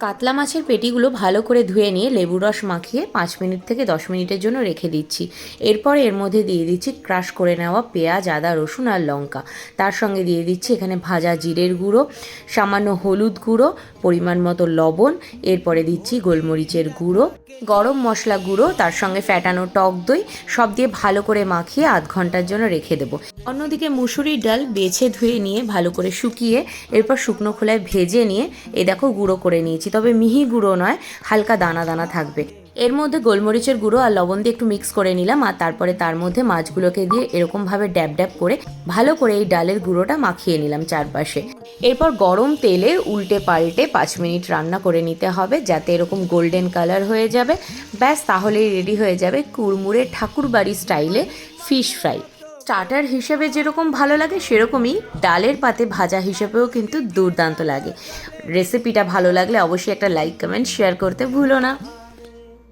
কাতলা মাছের পেটিগুলো ভালো করে ধুয়ে নিয়ে লেবুর রস মাখিয়ে 5 মিনিট থেকে 10 মিনিটের জন্য রেখে দিচ্ছি। এরপর এর মধ্যে দিয়ে দিচ্ছি ক্রাশ করে নেওয়া পেঁয়াজ, আদা, রসুন আর লঙ্কা। তার সঙ্গে দিয়ে দিচ্ছি এখানে ভাজা জিরের গুঁড়ো, সামান্য হলুদ গুঁড়ো, পরিমাণ মতো লবণ, এরপরে দিচ্ছি গোলমরিচের গুঁড়ো, গরম মশলা গুঁড়ো, তার সঙ্গে ফ্যাটানো টক দই, সব দিয়ে ভালো করে মাখিয়ে আধ ঘন্টার জন্য রেখে দেবো। অন্যদিকে মুসুরির ডাল বেছে ধুয়ে নিয়ে ভালো করে শুকিয়ে এরপর শুকনো খোলায় ভেজে নিয়ে দেখো গুঁড়ো করে নিয়েছি, তবে মিহি গুঁড়ো নয়, হালকা দানা দানা থাকবে। এর মধ্যে গোলমরিচের গুঁড়ো আর লবণ দিয়ে একটু মিক্স করে নিলাম, আর তারপরে তার মধ্যে মাছগুলোকে দিয়ে এরকমভাবে ড্যাব ড্যাব করে ভালো করে এই ডালের গুঁড়োটা মাখিয়ে নিলাম চারপাশে। এরপর গরম তেলে উল্টে পাল্টে 5 মিনিট রান্না করে নিতে হবে, যাতে এরকম গোল্ডেন কালার হয়ে যাবে। ব্যাস, তাহলেই রেডি হয়ে যাবে কুড়মুড়ে ঠাকুরবাড়ি স্টাইলে ফিশ ফ্রাই। স্টার্টার হিসেবে যেরকম ভালো লাগে সেরকমই ডালের পাতে ভাজা হিসেবেও কিন্তু দুর্দান্ত লাগে। রেসিপিটা ভালো লাগলে অবশ্যই একটা লাইক, কমেন্ট, শেয়ার করতে ভুলো না।